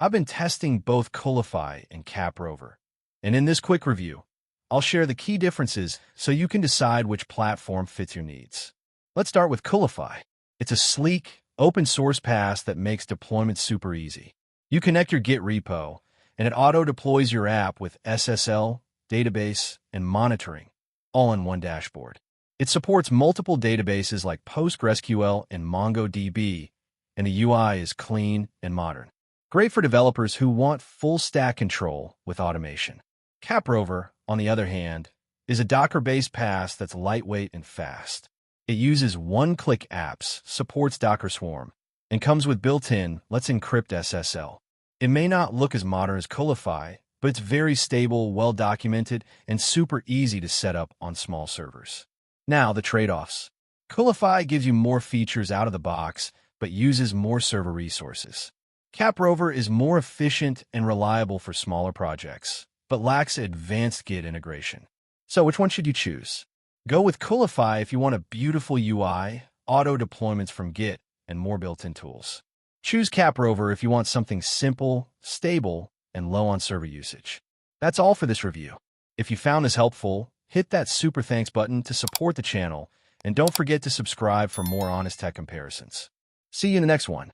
I've been testing both Coolify and CapRover, and in this quick review, I'll share the key differences so you can decide which platform fits your needs. Let's start with Coolify. It's a sleek, open-source pass that makes deployment super easy. You connect your Git repo, and it auto-deploys your app with SSL, database, and monitoring, all in one dashboard. It supports multiple databases like PostgreSQL and MongoDB, and the UI is clean and modern. Great for developers who want full-stack control with automation. CapRover, on the other hand, is a Docker-based pass that's lightweight and fast. It uses one-click apps, supports Docker Swarm, and comes with built-in Let's Encrypt SSL. It may not look as modern as Coolify, but it's very stable, well-documented, and super easy to set up on small servers. Now, the trade-offs. Coolify gives you more features out of the box, but uses more server resources. CapRover is more efficient and reliable for smaller projects, but lacks advanced Git integration. So which one should you choose? Go with Coolify if you want a beautiful UI, auto deployments from Git, and more built-in tools. Choose CapRover if you want something simple, stable, and low on server usage. That's all for this review. If you found this helpful, hit that super thanks button to support the channel, and don't forget to subscribe for more honest tech comparisons. See you in the next one.